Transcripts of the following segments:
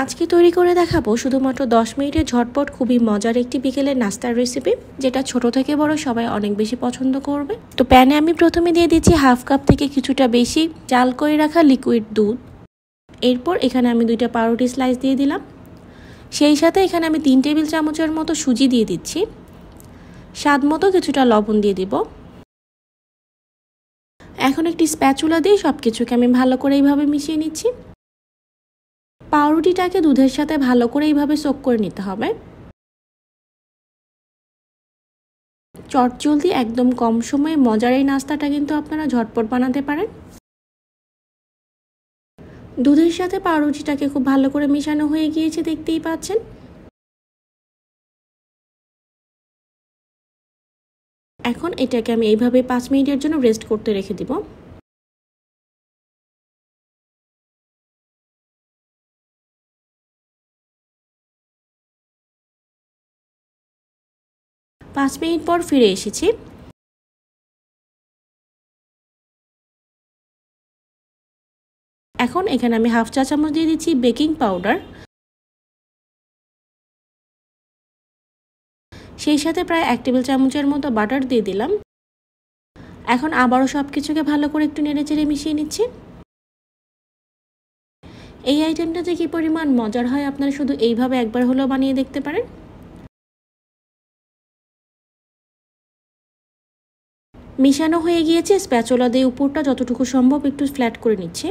আজকে তৈরি করে দেখাবো শুধুমাত্র 10 মিনিটে ঝটপট খুবই মজার একটি বিকেলের নাস্তার রেসিপি, যেটা ছোট থেকে বড় সবাই অনেক বেশি পছন্দ করবে। তো প্যানে আমি প্রথমে দিয়ে দিচ্ছি হাফ কাপ থেকে কিছুটা বেশি জাল করে রাখা লিকুইড দুধ। এরপর এখানে আমি 2টা পাউরুটি স্লাইস দিয়ে দিলাম। সেই সাথে এখানে আমি 3 টেবিল চামচের মতো সুজি দিয়ে দিচ্ছি। স্বাদ মতো কিছুটা লবণ দিয়ে দিব। এখন একটি স্প্যাচুলা দিয়ে সবকিছুকে আমি ভালো করে এইভাবে মিশিয়ে নিচ্ছি। পাউরুটিটাকে দুধের সাথে ভালো করে এইভাবে সোক করে নিতে হবে। চটজলদি একদম কম সময়ে মজার এই নাস্তাটা কিন্তু আপনারা ঝটপট বানাতে পারেন। দুধের সাথে পাউরুটিটাকে খুব ভালো করে মিশানো হয়ে গিয়েছে, দেখতেই পাচ্ছেন। এখন এটাকে আমি এইভাবে 5 মিনিটের জন্য রেস্ট করতে রেখে দিব। পাঁচ মিনিট পর ফিরে এসেছি। এখন এখানে আমি হাফ চা চামচ দিয়ে দিচ্ছি বেকিং পাউডার। সেই সাথে প্রায় 1 টেবিল চামচের মতো বাটার দিয়ে দিলাম। এখন আবারও সবকিছুকে ভালো করে একটু নেড়েচেড়ে মিশিয়ে নিচ্ছি। এই আইটেমটা যে কি পরিমাণ মজার হয় আপনারা শুধু এইভাবে একবার হলেও বানিয়ে দেখতে পারেন। মিশানো হয়ে গিয়েছে, স্প্যাচুলা দিয়ে উপরটা যতটুকু সম্ভব একটু ফ্ল্যাট করে নিচ্ছি।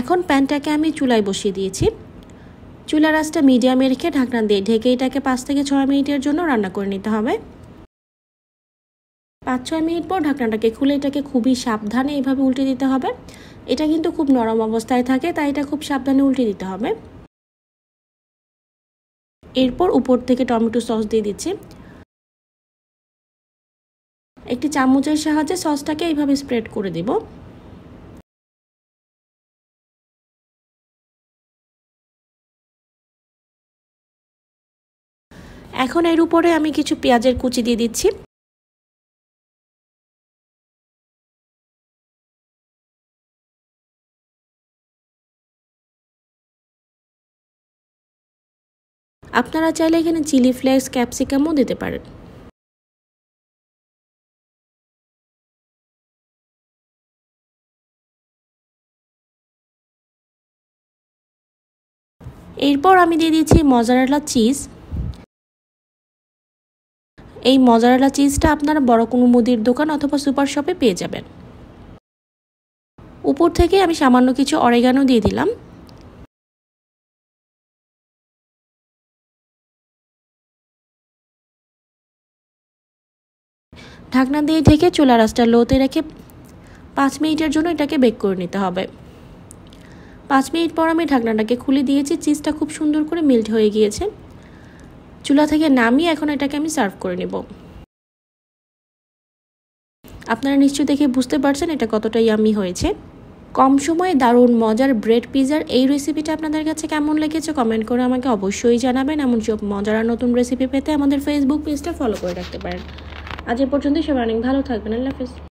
এখন প্যানটাকে আমি চুলায় বসিয়ে দিয়েছি। চুলার আঁচটা মিডিয়ামে রেখে ঢাকনা দিয়ে ঢেকে এটাকে 5 থেকে 6 মিনিটের জন্য রান্না করে নিতে হবে। 5-6 মিনিট পর ঢাকনাটাকে খুলে এটাকে খুবই সাবধানে এইভাবে উল্টে দিতে হবে। এটা কিন্তু খুব নরম অবস্থায় থাকে, তাই এটা খুব সাবধানে উল্টে দিতে হবে। এরপর উপর থেকে টমেটো সস দিয়ে দিচ্ছি। একটি চামচের সাহায্যে সসটাকে এইভাবে স্প্রেড করে দেব। এখন এর উপরে আমি কিছু পেঁয়াজের কুচি দিয়ে দিচ্ছি। আপনারা চাইলে এখানে চিলি ফ্লেক্স, ক্যাপসিকামও দিতে পারেন। এরপর আমি দিয়ে দিচ্ছি মজারেলা চিজ। এই মজারেলা চিজটা আপনারা বড় কোনো মুদির দোকান অথবা সুপার শপে পেয়ে যাবেন। উপর থেকে আমি সামান্য কিছু অরিগানো দিয়ে দিলাম। ঢাকনা দিয়ে ঢেকে চুলার আঁচটা লোতে রেখে 5 মিনিটের জন্য এটাকে বেক করে নিতে হবে। 5 মিনিট পর আমি ঢাকনাটাকে খুলে দিয়েছি। চিজটা খুব সুন্দর করে মেল্ট হয়ে গিয়েছে। চুলা থেকে নামিয়ে এখন এটাকে আমি সার্ভ করে নেব। আপনারা নিশ্চয়ই দেখে বুঝতে পারছেন এটা কতটা ইয়ামি হয়েছে। কম সময়ে দারুণ মজার ব্রেড পিজার এই রেসিপিটা আপনাদের কাছে কেমন লেগেছে কমেন্ট করে আমাকে অবশ্যই জানাবেন। এমন সব মজার নতুন রেসিপি পেতে আমাদের ফেসবুক পেজটা ফলো করে রাখতে পারেন। আজ এ পর্যন্তই, সবাই অনেক ভালো থাকবেন। আল্লাহ হাফেজ।